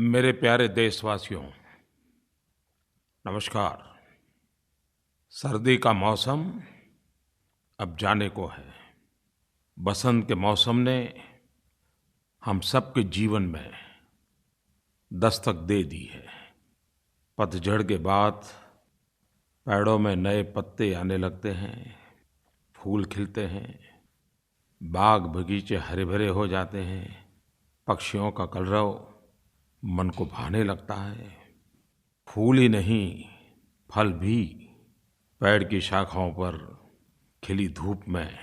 मेरे प्यारे देशवासियों, नमस्कार। सर्दी का मौसम अब जाने को है। बसंत के मौसम ने हम सबके जीवन में दस्तक दे दी है। पतझड़ के बाद पेड़ों में नए पत्ते आने लगते हैं, फूल खिलते हैं, बाग बगीचे हरे भरे हो जाते हैं, पक्षियों का कलरव मन को भाने लगता है। फूल ही नहीं, फल भी पेड़ की शाखाओं पर खिली धूप में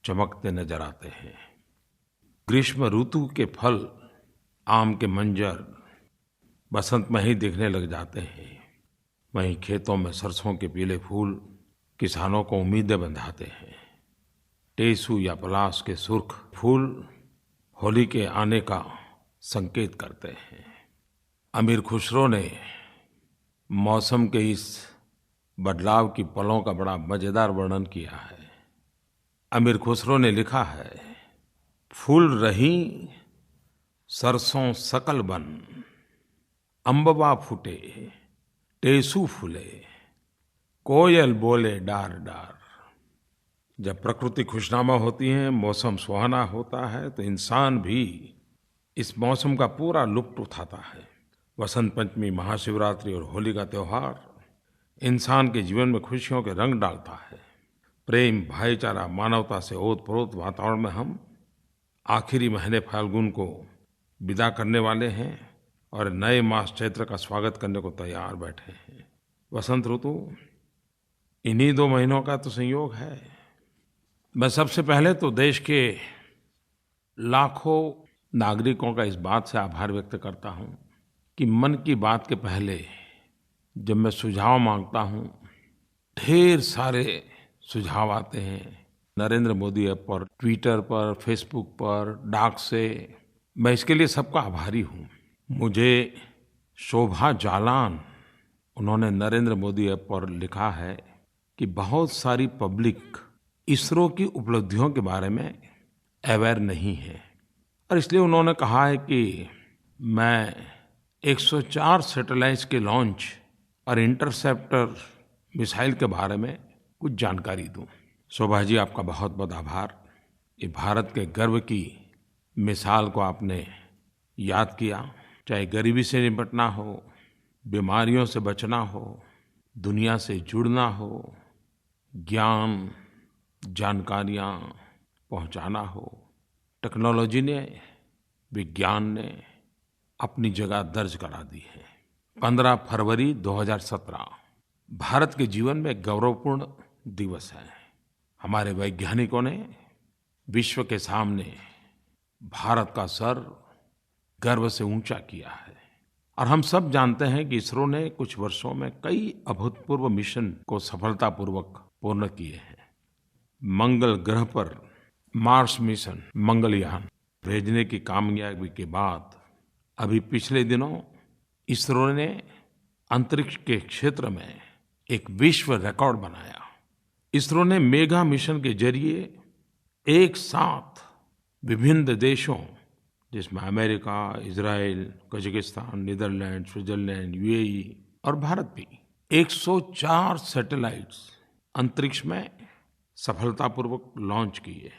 चमकते नजर आते हैं। ग्रीष्म ऋतु के फल, आम के मंजर बसंत में ही दिखने लग जाते हैं। वहीं खेतों में सरसों के पीले फूल किसानों को उम्मीदें बंधाते हैं। टेसू या पलाश के सुर्ख फूल होली के आने का संकेत करते हैं। अमीर खुसरो ने मौसम के इस बदलाव की पलों का बड़ा मजेदार वर्णन किया है। अमीर खुसरो ने लिखा है, फूल रही सरसों सकल बन, अम्बवा फूटे टेसू फूले, कोयल बोले डार डार। जब प्रकृति खुशनुमा होती है, मौसम सुहाना होता है, तो इंसान भी इस मौसम का पूरा लुत्फ़ उठाता है। वसंत पंचमी, महाशिवरात्रि और होली का त्योहार इंसान के जीवन में खुशियों के रंग डालता है। प्रेम, भाईचारा, मानवता से ओतप्रोत वातावरण में हम आखिरी महीने फाल्गुन को विदा करने वाले हैं और नए मास चैत्र का स्वागत करने को तैयार बैठे हैं। वसंत ऋतु इन्हीं 2 महीनों का तो संयोग है। मैं सबसे पहले तो देश के लाखों नागरिकों का इस बात से आभार व्यक्त करता हूँ कि मन की बात के पहले जब मैं सुझाव मांगता हूँ, ढेर सारे सुझाव आते हैं। नरेंद्र मोदी ऐप पर, ट्विटर पर, फेसबुक पर, डाक से। मैं इसके लिए सबका आभारी हूँ। मुझे शोभा जालान, उन्होंने नरेंद्र मोदी ऐप पर लिखा है कि बहुत सारी पब्लिक इसरो की उपलब्धियों के बारे में अवेयर नहीं है, और इसलिए उन्होंने कहा है कि मैं 104 सैटेलाइट्स के लॉन्च और इंटरसेप्टर मिसाइल के बारे में कुछ जानकारी दूं। शोभा जी, आपका बहुत बहुत आभार। ये भारत के गर्व की मिसाल को आपने याद किया। चाहे गरीबी से निपटना हो, बीमारियों से बचना हो, दुनिया से जुड़ना हो, ज्ञान जानकारियाँ पहुँचाना हो, टेक्नोलॉजी ने, विज्ञान ने अपनी जगह दर्ज करा दी है। 15 फरवरी 2017 भारत के जीवन में गौरवपूर्ण दिवस है। हमारे वैज्ञानिकों ने विश्व के सामने भारत का सर गर्व से ऊंचा किया है। और हम सब जानते हैं कि इसरो ने कुछ वर्षों में कई अभूतपूर्व मिशन को सफलतापूर्वक पूर्ण किए हैं। मंगल ग्रह पर मार्स मिशन, मंगलयान भेजने की कामयाबी के बाद अभी पिछले दिनों इसरो ने अंतरिक्ष के क्षेत्र में एक विश्व रिकॉर्ड बनाया। इसरो ने मेगा मिशन के जरिए एक साथ विभिन्न देशों, जिसमें America, Israel, Kazakhstan, Netherlands, Switzerland, UAE और भारत भी, 104 सैटेलाइट्स अंतरिक्ष में सफलतापूर्वक लॉन्च किए।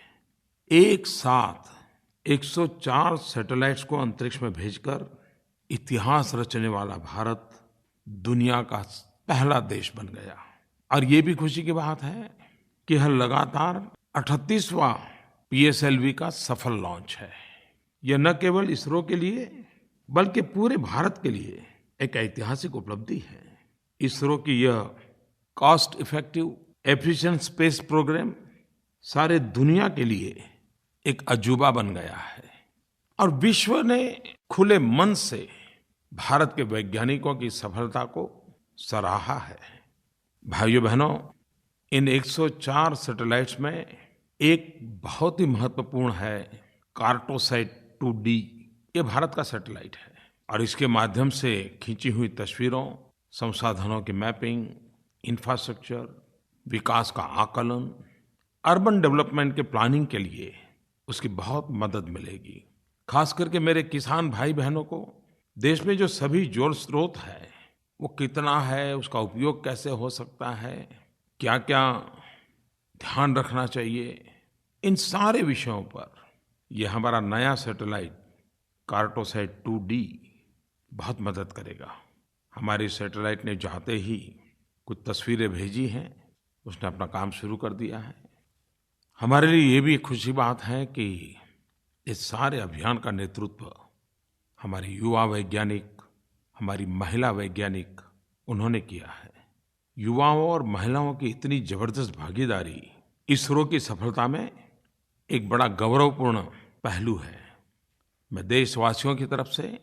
एक साथ 104 सैटेलाइट्स को अंतरिक्ष में भेजकर इतिहास रचने वाला भारत दुनिया का पहला देश बन गया। और ये भी खुशी की बात है कि यह लगातार 38वां पीएसएलवी का सफल लॉन्च है। यह न केवल इसरो के लिए बल्कि पूरे भारत के लिए एक ऐतिहासिक उपलब्धि है। इसरो की यह cost effective efficient space programme सारे दुनिया के लिए एक अजूबा बन गया है, और विश्व ने खुले मन से भारत के वैज्ञानिकों की सफलता को सराहा है। भाइयों बहनों, इन 104 सैटेलाइट्स में एक बहुत ही महत्वपूर्ण है कार्टोसैट 2D। ये भारत का सैटेलाइट है और इसके माध्यम से खींची हुई तस्वीरों, संसाधनों की मैपिंग, इंफ्रास्ट्रक्चर, विकास का आकलन, अर्बन डेवलपमेंट के प्लानिंग के लिए उसकी बहुत मदद मिलेगी। खास करके मेरे किसान भाई बहनों को देश में जो सभी जल स्रोत है, वो कितना है, उसका उपयोग कैसे हो सकता है, क्या-क्या ध्यान रखना चाहिए, इन सारे विषयों पर ये हमारा नया सैटेलाइट कार्टोसैट 2D बहुत मदद करेगा। हमारी सैटेलाइट ने जाते ही कुछ तस्वीरें भेजी हैं, उसने अपना काम शुरू कर दिया है। हमारे लिए ये भी एक खुशी बात है कि इस सारे अभियान का नेतृत्व हमारे युवा वैज्ञानिक, हमारी महिला वैज्ञानिक, उन्होंने किया है। युवाओं और महिलाओं की इतनी ज़बरदस्त भागीदारी इसरो की सफलता में एक बड़ा गौरवपूर्ण पहलू है। मैं देशवासियों की तरफ से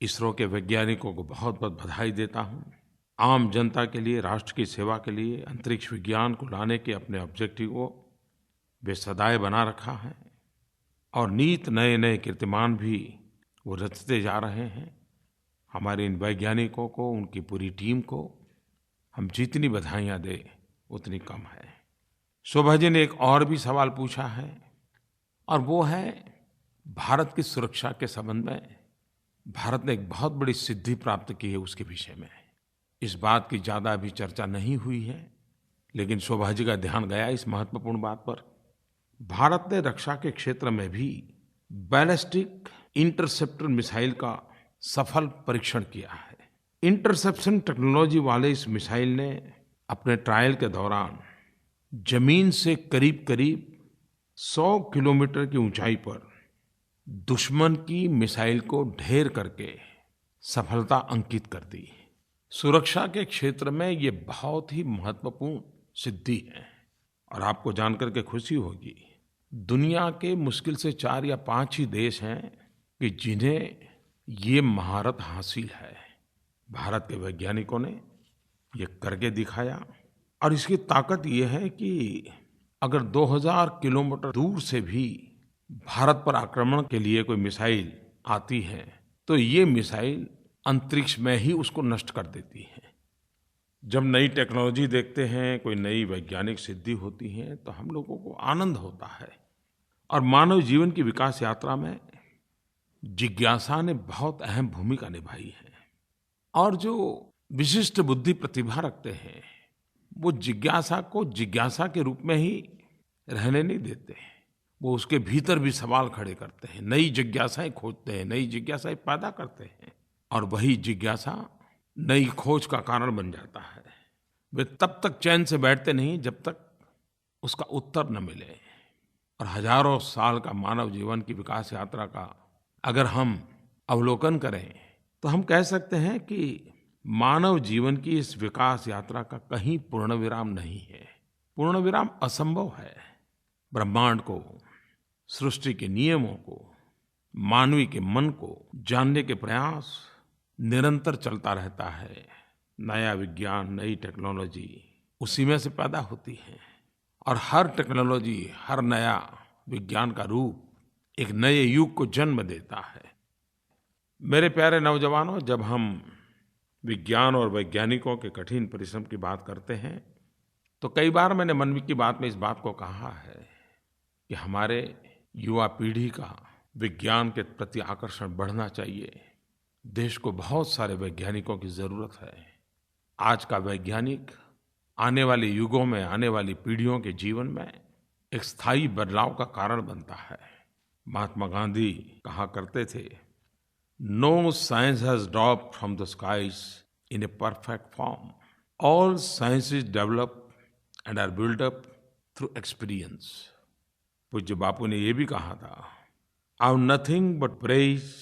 इसरो के वैज्ञानिकों को बहुत-बहुत बधाई देता हूँ। आम जनता के लिए, राष्ट्र की सेवा के लिए अंतरिक्ष विज्ञान को लाने के अपने ऑब्जेक्टिव को वे सदैव बना रखा है और नित नए-नए कीर्तिमान भी वो रचते जा रहे हैं। हमारे इन वैज्ञानिकों को, उनकी पूरी टीम को हम जितनी बधाइयाँ दें, उतनी कम है। शोभा जी ने एक और भी सवाल पूछा है और वो है भारत की सुरक्षा के संबंध में। भारत ने एक बहुत बड़ी सिद्धि प्राप्त की है उसके विषय में। इस बात की ज़्यादा अभी चर्चा नहीं हुई है, लेकिन शोभा जी का ध्यान गया इस महत्वपूर्ण बात पर। भारत ने रक्षा के क्षेत्र में भी बैलिस्टिक इंटरसेप्टर मिसाइल का सफल परीक्षण किया है। इंटरसेप्शन टेक्नोलॉजी वाले इस मिसाइल ने अपने ट्रायल के दौरान जमीन से करीब-करीब 100 किलोमीटर की ऊंचाई पर दुश्मन की मिसाइल को ढेर करके सफलता अंकित कर दी। सुरक्षा के क्षेत्र में ये बहुत ही महत्वपूर्ण सिद्धि है और आपको जानकर के खुशी होगी, दुनिया के मुश्किल से 4 या 5 ही देश हैं कि जिन्हें ये महारत हासिल है। भारत के वैज्ञानिकों ने ये करके दिखाया और इसकी ताकत ये है कि अगर 2000 किलोमीटर दूर से भी भारत पर आक्रमण के लिए कोई मिसाइल आती है, तो ये मिसाइल अंतरिक्ष में ही उसको नष्ट कर देती है। जब नई टेक्नोलॉजी देखते हैं, कोई नई वैज्ञानिक सिद्धि होती है, तो हम लोगों को आनंद होता है। और मानव जीवन की विकास यात्रा में जिज्ञासा ने बहुत अहम भूमिका निभाई है। और जो विशिष्ट बुद्धि प्रतिभा रखते हैं, वो जिज्ञासा को जिज्ञासा के रूप में ही रहने नहीं देते हैं। वो उसके भीतर भी सवाल खड़े करते हैं, नई जिज्ञासाएं खोजते हैं, नई जिज्ञासाएं पैदा करते हैं और वही जिज्ञासा नई खोज का कारण बन जाता है। वे तब तक चैन से बैठते नहीं जब तक उसका उत्तर न मिले। और हजारों साल का मानव जीवन की विकास यात्रा का अगर हम अवलोकन करें, तो हम कह सकते हैं कि मानव जीवन की इस विकास यात्रा का कहीं पूर्ण विराम नहीं है। पूर्ण विराम असंभव है। ब्रह्मांड को, सृष्टि के नियमों को, मानवी के मन को जानने के प्रयास निरंतर चलता रहता है। नया विज्ञान, नई टेक्नोलॉजी उसी में से पैदा होती है और हर टेक्नोलॉजी, हर नया विज्ञान का रूप एक नए युग को जन्म देता है। मेरे प्यारे नौजवानों, जब हम विज्ञान और वैज्ञानिकों के कठिन परिश्रम की बात करते हैं, तो कई बार मैंने मन की बात में इस बात को कहा है कि हमारे युवा पीढ़ी का विज्ञान के प्रति आकर्षण बढ़ना चाहिए। देश को बहुत सारे वैज्ञानिकों की ज़रूरत है। आज का वैज्ञानिक आने वाले युगों में, आने वाली पीढ़ियों के जीवन में एक स्थायी बदलाव का कारण बनता है। महात्मा गांधी कहा करते थे, no science has dropped from the skies in a perfect form, all sciences develop and are build up through experience. पूज्य बापू ने ये भी कहा था, I have nothing but praise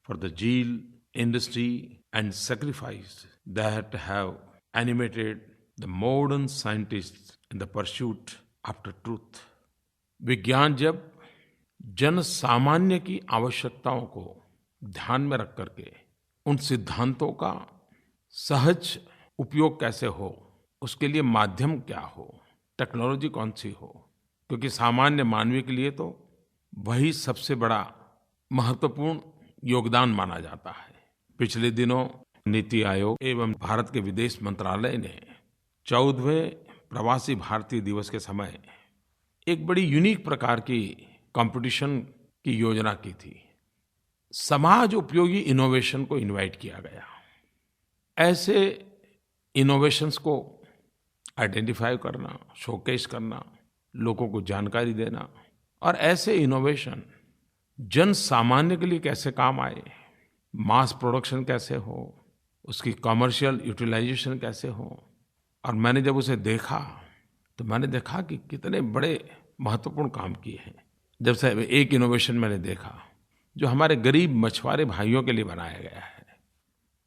for the zeal, industry and sacrifice that have animated the modern scientists in the pursuit after truth. विज्ञान जब जन सामान्य की आवश्यकताओं को ध्यान में रख करके उन सिद्धांतों का सहज उपयोग कैसे हो, उसके लिए माध्यम क्या हो, टेक्नोलॉजी कौन सी हो, क्योंकि सामान्य मानवीय के लिए तो वही सबसे बड़ा महत्वपूर्ण योगदान माना जाता है। पिछले दिनों नीति आयोग एवं भारत के विदेश मंत्रालय ने 14वें प्रवासी भारतीय दिवस के समय एक बड़ी यूनिक प्रकार की कंपटीशन की योजना की थी। समाज उपयोगी इनोवेशन को इनवाइट किया गया। ऐसे इनोवेशंस को आइडेंटिफाई करना, शोकेस करना, लोगों को जानकारी देना और ऐसे इनोवेशन जन सामान्य के लिए कैसे काम आए, मास प्रोडक्शन कैसे हो, उसकी कमर्शियल यूटिलाइजेशन कैसे हो। और मैंने जब उसे देखा तो मैंने देखा कि कितने बड़े महत्वपूर्ण काम किए हैं। जब से एक इनोवेशन मैंने देखा जो हमारे गरीब मछुआरे भाइयों के लिए बनाया गया है।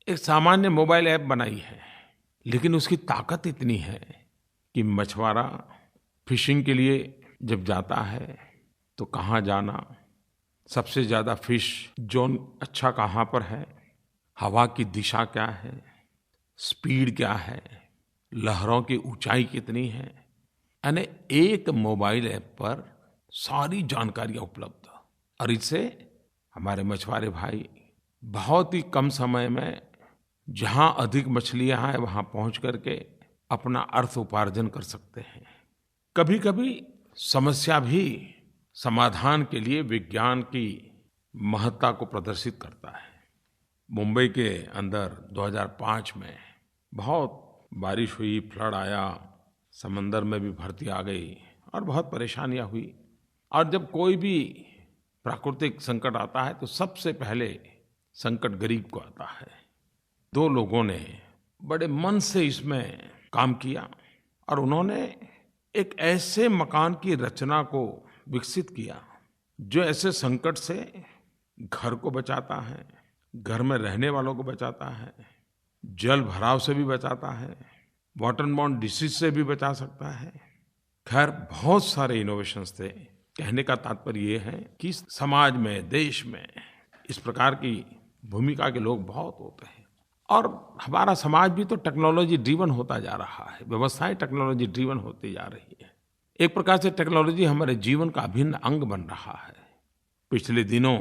एक सामान्य मोबाइल ऐप बनाई है, लेकिन उसकी ताकत इतनी है कि मछुआरा फिशिंग के लिए जब जाता है तो कहाँ जाना, सबसे ज़्यादा फिश जोन अच्छा कहाँ पर है, हवा की दिशा क्या है, स्पीड क्या है, लहरों की ऊंचाई कितनी है, यानी एक मोबाइल ऐप पर सारी जानकारियाँ उपलब्ध। और इससे हमारे मछुआरे भाई बहुत ही कम समय में जहाँ अधिक मछलियाँ हैं वहाँ पहुँच करके अपना अर्थ उपार्जन कर सकते हैं। कभी-कभी समस्या भी समाधान के लिए विज्ञान की महत्ता को प्रदर्शित करता है। मुंबई के अंदर 2005 में बहुत बारिश हुई, फ्लड आया, समंदर में भी भरती आ गई और बहुत परेशानियाँ हुई। और जब कोई भी प्राकृतिक संकट आता है तो सबसे पहले संकट गरीब को आता है। दो लोगों ने बड़े मन से इसमें काम किया और उन्होंने एक ऐसे मकान की रचना को विकसित किया जो ऐसे संकट से घर को बचाता है, घर में रहने वालों को बचाता है, जल भराव से भी बचाता है, वाटर बॉर्न डिसीज से भी बचा सकता है। खैर बहुत सारे इनोवेशंस थे। कहने का तात्पर्य ये है कि समाज में, देश में इस प्रकार की भूमिका के लोग बहुत होते हैं। और हमारा समाज भी तो टेक्नोलॉजी ड्रिवन होता जा रहा है, व्यवस्थाएं टेक्नोलॉजी ड्रिवन होती जा रही है। एक प्रकार से टेक्नोलॉजी हमारे जीवन का अभिन्न अंग बन रहा है। पिछले दिनों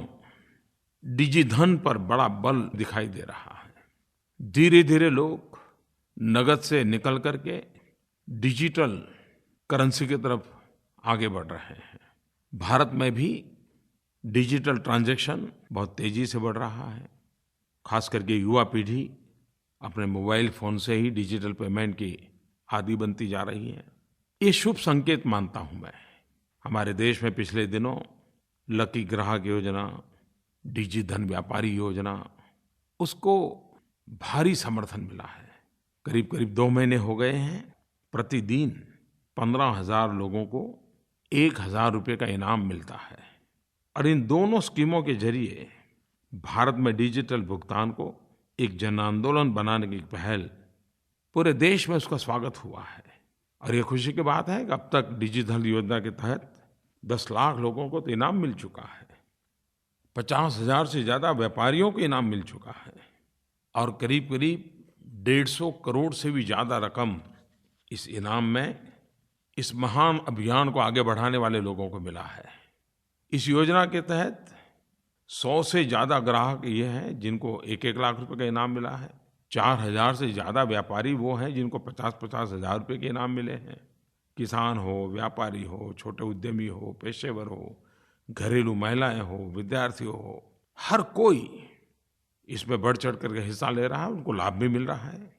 डिजिधन पर बड़ा बल दिखाई दे रहा है। धीरे धीरे लोग नगद से निकल करके डिजिटल करेंसी की तरफ आगे बढ़ रहे हैं। भारत में भी डिजिटल ट्रांजैक्शन बहुत तेजी से बढ़ रहा है। खास करके युवा पीढ़ी अपने मोबाइल फ़ोन से ही डिजिटल पेमेंट की आदी बनती जा रही है। ये शुभ संकेत मानता हूँ मैं। हमारे देश में पिछले दिनों लकी ग्राहक योजना, डिजिधन व्यापारी योजना, उसको भारी समर्थन मिला है। करीब-करीब 2 महीने हो गए हैं। प्रतिदिन 15,000 लोगों को 1,000 रुपये का इनाम मिलता है। और इन दोनों स्कीमों के ज़रिए भारत में डिजिटल भुगतान को एक जन आंदोलन बनाने की पहल पूरे देश में उसका स्वागत हुआ है। और ये खुशी की बात है कि अब तक डिजिटल योजना के तहत 10 लाख लोगों को तो इनाम मिल चुका है। 50,000 से ज़्यादा व्यापारियों को इनाम मिल चुका है। और करीब-करीब 150 करोड़ से भी ज़्यादा रकम इस इनाम में इस महान अभियान को आगे बढ़ाने वाले लोगों को मिला है। इस योजना के तहत 100 से ज़्यादा ग्राहक ये हैं जिनको 1-1 लाख रुपए का इनाम मिला है। 4,000 से ज़्यादा व्यापारी वो हैं जिनको 50-50 हज़ार रुपये के इनाम मिले हैं। किसान हो, व्यापारी हो, छोटे उद्यमी हो, पेशेवर हो, घरेलू महिलाएं हो, विद्यार्थी हो, हर कोई इसमें बढ़-चढ़ करके हिस्सा ले रहा है, उनको लाभ भी मिल रहा है।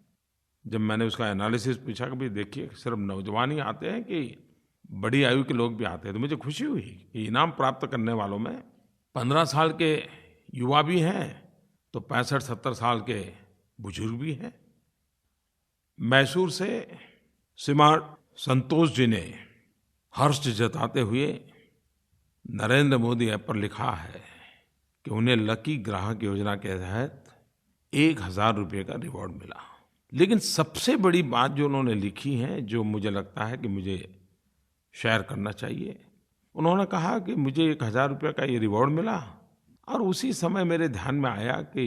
जब मैंने उसका एनालिसिस पूछा कि भाई देखिए सिर्फ नौजवान ही आते हैं कि बड़ी आयु के लोग भी आते हैं, तो मुझे खुशी हुई कि इनाम प्राप्त करने वालों में 15 साल के युवा भी हैं तो 65-70 साल के बुजुर्ग भी हैं। मैसूर से श्रीमान संतोष जी ने हर्ष जताते हुए नरेंद्र मोदी ऐप पर लिखा है कि उन्हें लकी ग्राहक योजना के तहत 1,000 रुपये का रिवॉर्ड मिला। लेकिन सबसे बड़ी बात जो उन्होंने लिखी है, जो मुझे लगता है कि मुझे शेयर करना चाहिए, उन्होंने कहा कि मुझे 1,000 रुपये का ये रिवॉर्ड मिला और उसी समय मेरे ध्यान में आया कि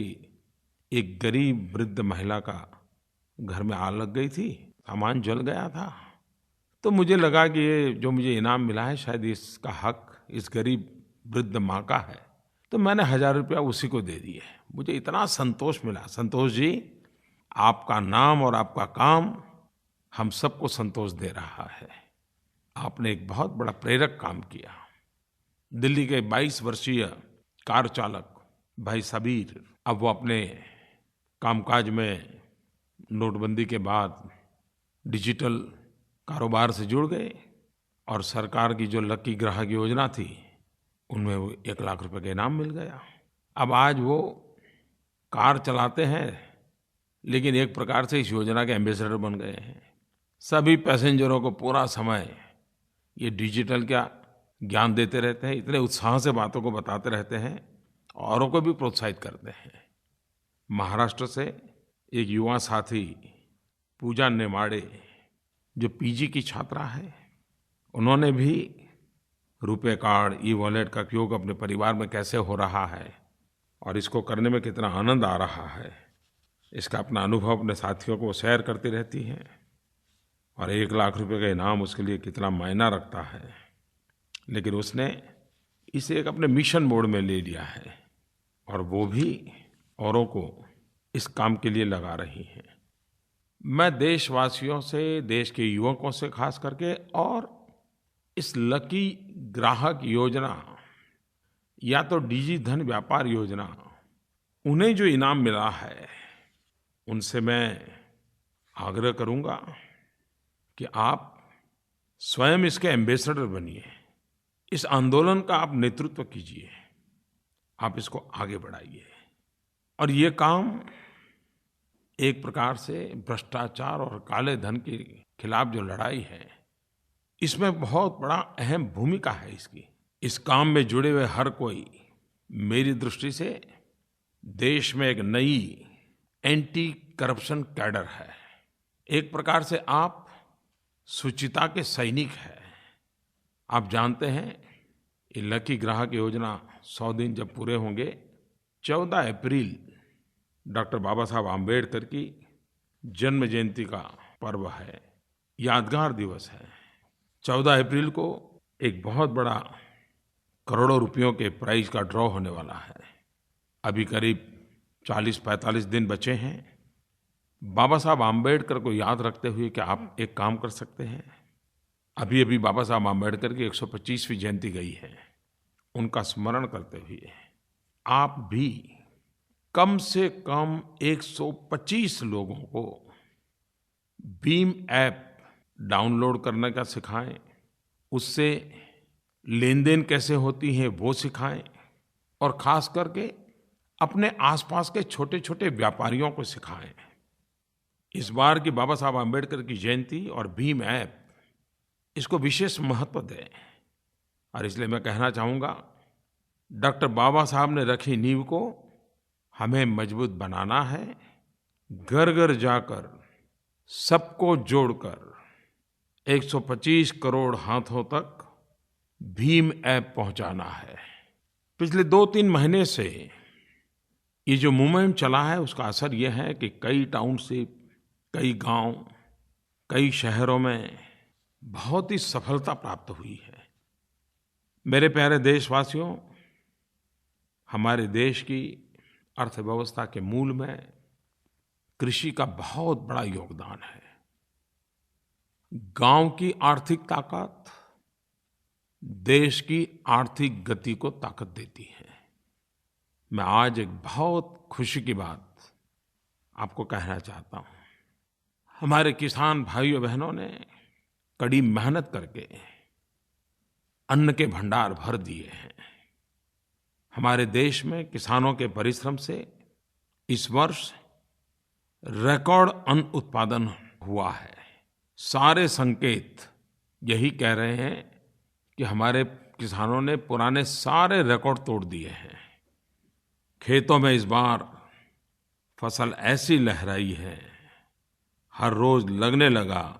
एक गरीब वृद्ध महिला का घर में आग लग गई थी, सामान जल गया था। तो मुझे लगा कि ये जो मुझे इनाम मिला है शायद इसका हक इस गरीब वृद्ध माँ का है, तो मैंने 1,000 रुपया उसी को दे दिए। मुझे इतना संतोष मिला। संतोष जी, आपका नाम और आपका काम हम सबको संतोष दे रहा है। आपने एक बहुत बड़ा प्रेरक काम किया। दिल्ली के 22 वर्षीय कार चालक भाई सबीर, अब वो अपने कामकाज में नोटबंदी के बाद डिजिटल कारोबार से जुड़ गए और सरकार की जो लकी ग्राहक योजना थी, उनमें वो 1 लाख रुपए का इनाम मिल गया। अब आज वो कार चलाते हैं, लेकिन एक प्रकार से इस योजना के एम्बेसडर बन गए हैं। सभी पैसेंजरों को पूरा समय ये डिजिटल का ज्ञान देते रहते हैं, इतने उत्साह से बातों को बताते रहते हैं, औरों को भी प्रोत्साहित करते हैं। महाराष्ट्र से एक युवा साथी पूजा नेमाड़े, जो पीजी की छात्रा है, उन्होंने भी रुपे कार्ड, ई-वॉलेट का उपयोग अपने परिवार में कैसे हो रहा है और इसको करने में कितना आनंद आ रहा है, इसका अपना अनुभव अपने साथियों को शेयर करती रहती हैं। और 1 लाख रुपए का इनाम उसके लिए कितना मायना रखता है, लेकिन उसने इसे एक अपने मिशन मोड में ले लिया है और वो भी औरों को इस काम के लिए लगा रही हैं। मैं देशवासियों से, देश के युवकों से खास करके, और इस लकी ग्राहक योजना या तो डिजी धन व्यापार योजना, उन्हें जो इनाम मिला है, उनसे मैं आग्रह करूंगा कि आप स्वयं इसके एम्बेसडर बनिए, इस आंदोलन का आप नेतृत्व कीजिए, आप इसको आगे बढ़ाइए। और ये काम एक प्रकार से भ्रष्टाचार और काले धन के खिलाफ जो लड़ाई है, इसमें बहुत बड़ा अहम भूमिका है इसकी। इस काम में जुड़े हुए हर कोई, मेरी दृष्टि से देश में एक नई एंटी करप्शन कैडर है। एक प्रकार से आप शुचिता के सैनिक हैं। आप जानते हैं, ये लकी ग्राहक योजना 100 दिन जब पूरे होंगे, 14 अप्रैल डॉक्टर बाबा साहब आम्बेडकर की जन्म जयंती का पर्व है, यादगार दिवस है। 14 अप्रैल को एक बहुत बड़ा करोड़ों रुपयों के प्राइज का ड्रॉ होने वाला है। अभी करीब 40-45 दिन बचे हैं। बाबा साहब आम्बेडकर को याद रखते हुए कि आप एक काम कर सकते हैं, अभी अभी बाबा साहब आम्बेडकर की 125वीं जयंती गई है, उनका स्मरण करते हुए आप भी कम से कम 125 लोगों को भीम ऐप डाउनलोड करने का सिखाएं, उससे लेन देन कैसे होती है वो सिखाएं, और ख़ास करके अपने आसपास के छोटे छोटे व्यापारियों को सिखाएं। इस बार की बाबा साहब आम्बेडकर की जयंती और भीम ऐप, इसको विशेष महत्व दें। और इसलिए मैं कहना चाहूँगा, डॉक्टर बाबा साहब ने रखी नींव को हमें मजबूत बनाना है। घर घर जाकर सबको जोड़कर 125 करोड़ हाथों तक भीम ऐप पहुंचाना है। पिछले 2-3 महीने से ये जो मूवमेंट चला है, उसका असर ये है कि कई टाउनशिप, कई गांव, कई शहरों में बहुत ही सफलता प्राप्त हुई है। मेरे प्यारे देशवासियों, हमारे देश की अर्थव्यवस्था के मूल में कृषि का बहुत बड़ा योगदान है। गांव की आर्थिक ताकत देश की आर्थिक गति को ताकत देती है। मैं आज एक बहुत खुशी की बात आपको कहना चाहता हूं। हमारे किसान भाइयों बहनों ने कड़ी मेहनत करके अन्न के भंडार भर दिए हैं। हमारे देश में किसानों के परिश्रम से इस वर्ष रिकॉर्ड अन्न उत्पादन हुआ है। सारे संकेत यही कह रहे हैं कि हमारे किसानों ने पुराने सारे रिकॉर्ड तोड़ दिए हैं। खेतों में इस बार फसल ऐसी लहराई है, हर रोज लगने लगा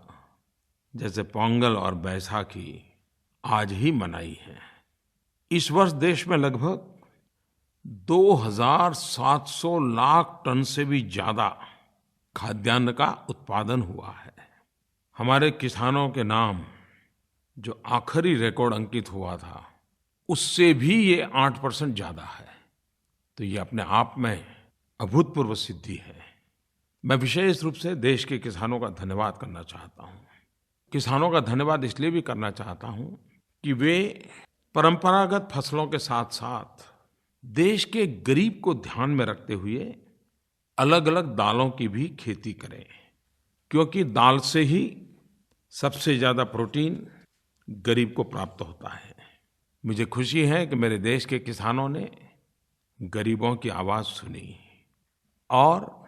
जैसे पोंगल और बैसाखी आज ही मनाई है। इस वर्ष देश में लगभग 2700 लाख टन से भी ज्यादा खाद्यान्न का उत्पादन हुआ है। हमारे किसानों के नाम जो आखिरी रिकॉर्ड अंकित हुआ था, उससे भी ये 8% ज्यादा है। तो ये अपने आप में अभूतपूर्व सिद्धि है। मैं विशेष रूप से देश के किसानों का धन्यवाद करना चाहता हूँ। किसानों का धन्यवाद इसलिए भी करना चाहता हूँ कि वे परंपरागत फसलों के साथ साथ देश के गरीब को ध्यान में रखते हुए अलग-अलग दालों की भी खेती करें, क्योंकि दाल से ही सबसे ज़्यादा प्रोटीन गरीब को प्राप्त होता है। मुझे खुशी है कि मेरे देश के किसानों ने गरीबों की आवाज़ सुनी और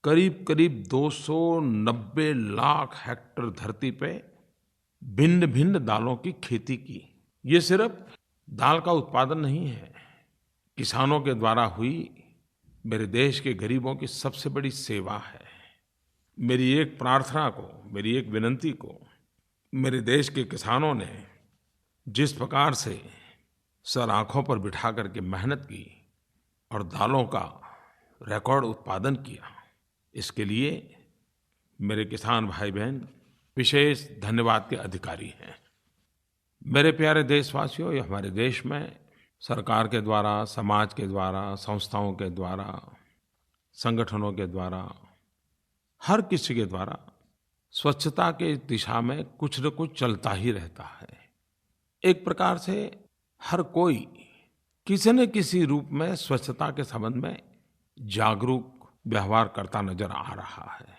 करीब-करीब 290 लाख हेक्टेयर धरती पे भिन्न-भिन्न दालों की खेती की। ये सिर्फ दाल का उत्पादन नहीं है, किसानों के द्वारा हुई मेरे देश के गरीबों की सबसे बड़ी सेवा है। मेरी एक प्रार्थना को, मेरी एक विनती को मेरे देश के किसानों ने जिस प्रकार से सर आँखों पर बिठा करके मेहनत की और दालों का रिकॉर्ड उत्पादन किया, इसके लिए मेरे किसान भाई-बहन विशेष धन्यवाद के अधिकारी हैं। मेरे प्यारे देशवासियों, ये हमारे देश में सरकार के द्वारा, समाज के द्वारा, संस्थाओं के द्वारा, संगठनों के द्वारा, हर किसी के द्वारा स्वच्छता के दिशा में कुछ न कुछ चलता ही रहता है। एक प्रकार से हर कोई किसी न किसी रूप में स्वच्छता के संबंध में जागरूक व्यवहार करता नजर आ रहा है।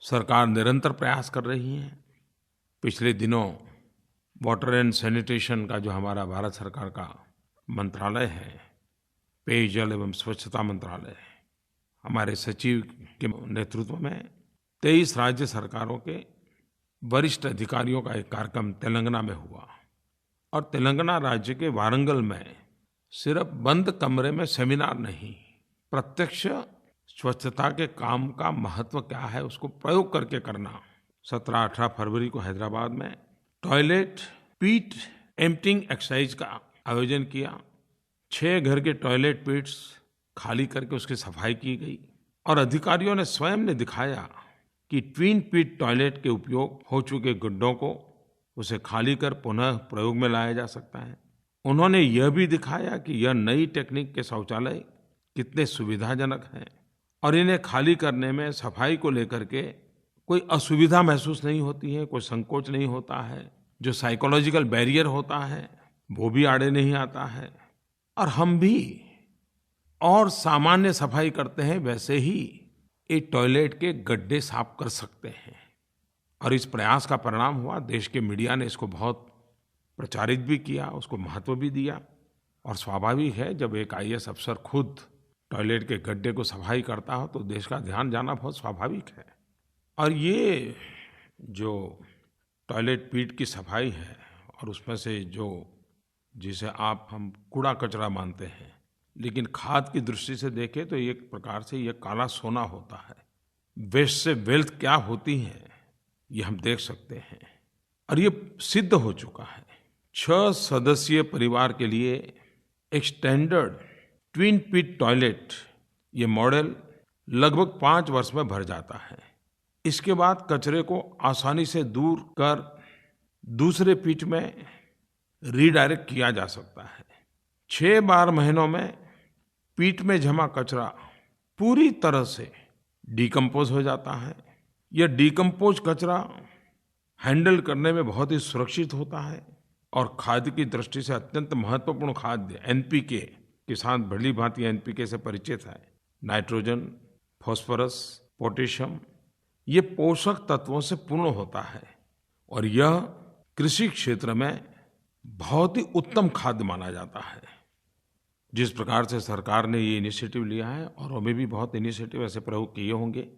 सरकार निरंतर प्रयास कर रही है। पिछले दिनों वाटर एंड सैनिटेशन का जो हमारा भारत सरकार का मंत्रालय है, पेयजल एवं स्वच्छता मंत्रालय, हमारे सचिव के नेतृत्व में 23 राज्य सरकारों के वरिष्ठ अधिकारियों का एक कार्यक्रम तेलंगाना में हुआ और तेलंगाना राज्य के वारंगल में सिर्फ बंद कमरे में सेमिनार नहीं, प्रत्यक्ष स्वच्छता के काम का महत्व क्या है उसको प्रयोग करके करना। 17-18 फरवरी को हैदराबाद में टॉयलेट पीट एम्प्टिंग एक्सरसाइज का आयोजन किया। 6 घर के टॉयलेट पिट्स खाली करके उसकी सफाई की गई और अधिकारियों ने स्वयं ने दिखाया कि ट्विन पिट टॉयलेट के उपयोग हो चुके गड्ढों को उसे खाली कर पुनः प्रयोग में लाया जा सकता है। उन्होंने यह भी दिखाया कि यह नई टेक्निक के शौचालय कितने सुविधाजनक हैं और इन्हें खाली करने में सफाई को लेकर के कोई असुविधा महसूस नहीं होती है, कोई संकोच नहीं होता है, जो साइकोलॉजिकल बैरियर होता है वो भी आड़े नहीं आता है। और हम भी और सामान्य सफाई करते हैं वैसे ही एक टॉयलेट के गड्ढे साफ कर सकते हैं। और इस प्रयास का परिणाम हुआ, देश के मीडिया ने इसको बहुत प्रचारित भी किया, उसको महत्व भी दिया। और स्वाभाविक है, जब एक आईएएस अफसर खुद टॉयलेट के गड्ढे को सफाई करता हो तो देश का ध्यान जाना बहुत स्वाभाविक है। और ये जो टॉयलेट पीट की सफाई है और उसमें से जो जिसे हम कूड़ा कचरा मानते हैं, लेकिन खाद की दृष्टि से देखें तो एक प्रकार से ये काला सोना होता है। वेस्ट से वेल्थ क्या होती है ये हम देख सकते हैं और ये सिद्ध हो चुका है। 6 सदस्यीय परिवार के लिए एक स्टैंडर्ड ट्विन पिट टॉयलेट, ये मॉडल लगभग 5 वर्ष में भर जाता है। इसके बाद कचरे को आसानी से दूर कर दूसरे पिट में रीडायरेक्ट किया जा सकता है। 6-12 महीनों में पिट में जमा कचरा पूरी तरह से डिकम्पोज हो जाता है। यह डिकम्पोज कचरा हैंडल करने में बहुत ही सुरक्षित होता है और खाद की दृष्टि से अत्यंत महत्वपूर्ण खाद्य एनपीके, किसान भली भांति एनपीके से परिचित है, नाइट्रोजन, फास्फोरस, पोटेशियम, ये पोषक तत्वों से पूर्ण होता है और यह कृषि क्षेत्र में बहुत ही उत्तम खाद्य माना जाता है। जिस प्रकार से सरकार ने ये इनिशिएटिव लिया है और हमें भी बहुत इनिशिएटिव ऐसे प्रयोग किए होंगे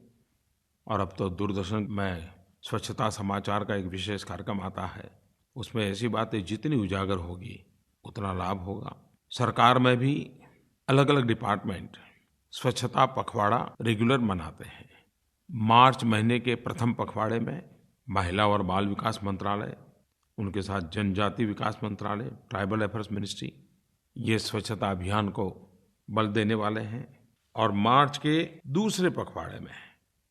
और अब तो दूरदर्शन में स्वच्छता समाचार का एक विशेष कार्यक्रम आता है, उसमें ऐसी बातें जितनी उजागर होगी उतना लाभ होगा। सरकार में भी अलग अलग डिपार्टमेंट स्वच्छता पखवाड़ा रेगुलर मनाते हैं। मार्च महीने के प्रथम पखवाड़े में महिला और बाल विकास मंत्रालय, उनके साथ जनजाति विकास मंत्रालय, ट्राइबल अफेयर्स मिनिस्ट्री, ये स्वच्छता अभियान को बल देने वाले हैं। और मार्च के दूसरे पखवाड़े में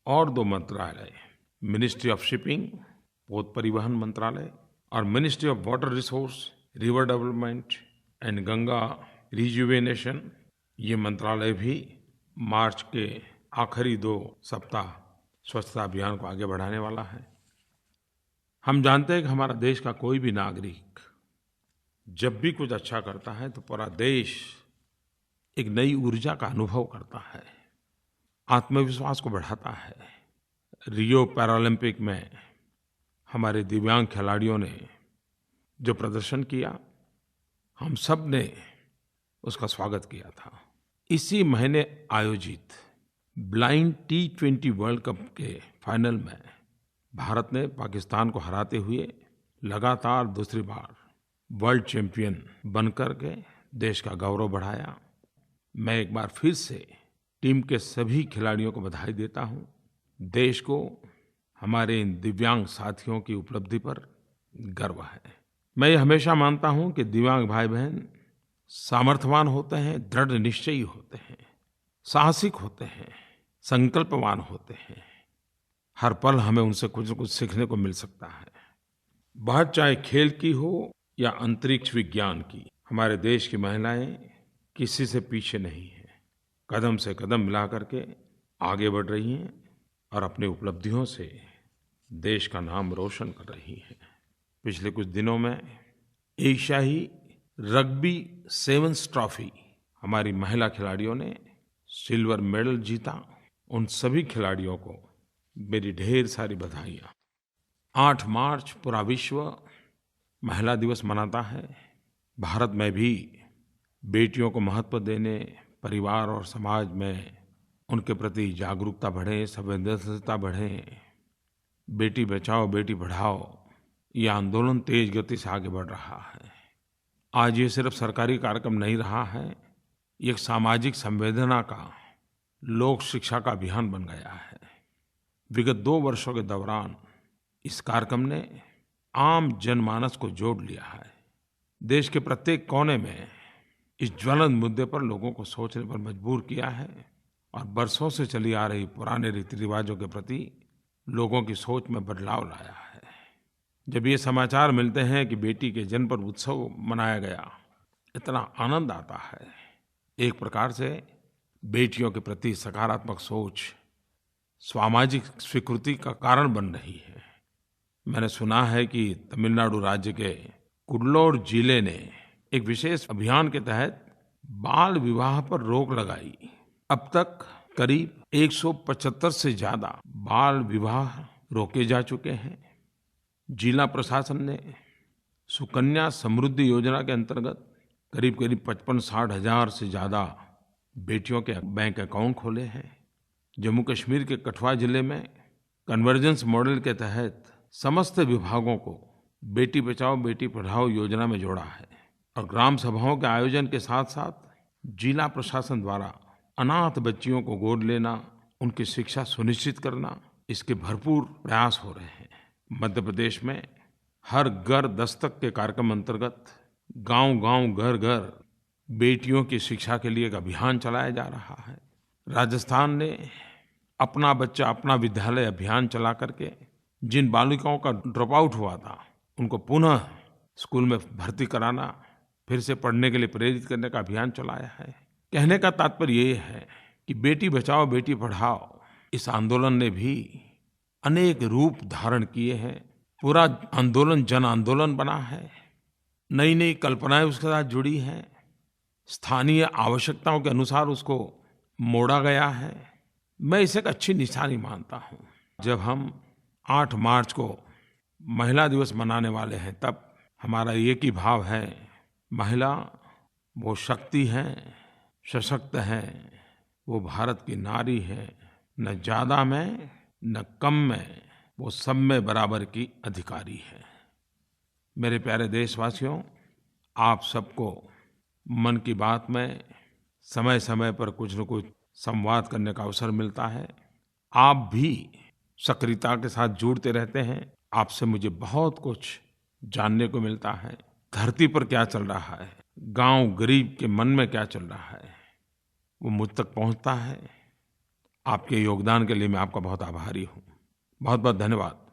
और 2 मंत्रालय, मिनिस्ट्री ऑफ शिपिंग, पोत परिवहन मंत्रालय और ministry of water resource, river development and Ganga rejuvenation, ये मंत्रालय भी मार्च के आखिरी 2 सप्ताह स्वच्छता अभियान को आगे बढ़ाने वाला है। हम जानते हैं कि हमारा देश का कोई भी नागरिक जब भी कुछ अच्छा करता है तो पूरा देश एक नई ऊर्जा का अनुभव करता है, आत्मविश्वास को बढ़ाता है। रियो पैरालंपिक में हमारे दिव्यांग खिलाड़ियों ने जो प्रदर्शन किया, हम सब ने उसका स्वागत किया था। इसी महीने आयोजित ब्लाइंड T20 वर्ल्ड कप के फाइनल में भारत ने पाकिस्तान को हराते हुए लगातार दूसरी बार वर्ल्ड चैंपियन बनकर के देश का गौरव बढ़ाया। मैं एक बार फिर से टीम के सभी खिलाड़ियों को बधाई देता हूँ। देश को हमारे इन दिव्यांग साथियों की उपलब्धि पर गर्व है। मैं ये हमेशा मानता हूँ कि दिव्यांग भाई-बहन सामर्थ्यवान होते हैं, दृढ़ निश्चयी होते हैं, साहसिक होते हैं, संकल्पवान होते हैं। हर पल हमें उनसे कुछ न कुछ सीखने को मिल सकता है। बात चाहे खेल की हो या अंतरिक्ष विज्ञान की, हमारे देश की महिलाएं किसी से पीछे नहीं हैं। कदम से कदम मिला करके आगे बढ़ रही हैं और अपनी उपलब्धियों से देश का नाम रोशन कर रही हैं। पिछले कुछ दिनों में एशियाई रग्बी सेवन्स ट्रॉफी हमारी महिला खिलाड़ियों ने सिल्वर मेडल जीता। उन सभी खिलाड़ियों को मेरी ढेर सारी बधाइयाँ। 8 मार्च पूरा विश्व महिला दिवस मनाता है। भारत में भी बेटियों को महत्व देने, परिवार और समाज में उनके प्रति जागरूकता बढ़े, संवेदनशीलता बढ़े, बेटी बचाओ बेटी पढ़ाओ, ये आंदोलन तेज गति से आगे बढ़ रहा है। आज ये सिर्फ सरकारी कार्यक्रम नहीं रहा है, ये एक सामाजिक संवेदना का, लोक शिक्षा का अभियान बन गया है। विगत 2 वर्षों के दौरान इस कार्यक्रम ने आम जनमानस को जोड़ लिया है। देश के प्रत्येक कोने में इस ज्वलंत मुद्दे पर लोगों को सोचने पर मजबूर किया है और बरसों से चली आ रही पुराने रीति रिवाजों के प्रति लोगों की सोच में बदलाव लाया है। जब ये समाचार मिलते हैं कि बेटी के जन्म पर उत्सव मनाया गया, इतना आनंद आता है। एक प्रकार से बेटियों के प्रति सकारात्मक सोच सामाजिक स्वीकृति का कारण बन रही है। मैंने सुना है कि तमिलनाडु राज्य के कुड्डलोर जिले ने एक विशेष अभियान के तहत बाल विवाह पर रोक लगाई। अब तक करीब 175 से ज़्यादा बाल विवाह रोके जा चुके हैं। जिला प्रशासन ने सुकन्या समृद्धि योजना के अंतर्गत करीब 55-60 हज़ार से ज़्यादा बेटियों के बैंक अकाउंट खोले हैं। जम्मू कश्मीर के कठुआ जिले में कन्वर्जेंस मॉडल के तहत समस्त विभागों को बेटी बचाओ बेटी पढ़ाओ योजना में जोड़ा है और ग्राम सभाओं के आयोजन के साथ-साथ जिला प्रशासन द्वारा अनाथ बच्चियों को गोद लेना, उनकी शिक्षा सुनिश्चित करना, इसके भरपूर प्रयास हो रहे हैं। मध्य प्रदेश में हर घर दस्तक के कार्यक्रम अंतर्गत गांव-गांव, घर-घर बेटियों की शिक्षा के लिए एक अभियान चलाया जा रहा है। राजस्थान ने अपना बच्चा अपना विद्यालय अभियान चला करके जिन बालिकाओं का ड्रॉप आउट हुआ था, उनको पुनः स्कूल में भर्ती कराना, फिर से पढ़ने के लिए प्रेरित करने का अभियान चलाया है। कहने का तात्पर्य ये है कि बेटी बचाओ बेटी पढ़ाओ इस आंदोलन ने भी अनेक रूप धारण किए हैं। पूरा आंदोलन जन आंदोलन बना है। नई नई कल्पनाएं उसके साथ जुड़ी हैं। स्थानीय आवश्यकताओं के अनुसार उसको मोड़ा गया है। मैं इसे एक अच्छी निशानी मानता हूँ। जब हम 8 मार्च को महिला दिवस मनाने वाले हैं, तब हमारा एक ही भाव है, महिला वो शक्ति है, सशक्त है, वो भारत की नारी है, न ज़्यादा में न कम में, वो सब में बराबर की अधिकारी है। मेरे प्यारे देशवासियों, आप सबको मन की बात में समय समय पर कुछ न कुछ संवाद करने का अवसर मिलता है। आप भी सक्रियता के साथ जुड़ते रहते हैं। आपसे मुझे बहुत कुछ जानने को मिलता है। धरती पर क्या चल रहा है, गांव गरीब के मन में क्या चल रहा है, वो मुझ तक पहुंचता है। आपके योगदान के लिए मैं आपका बहुत आभारी हूँ। बहुत बहुत धन्यवाद।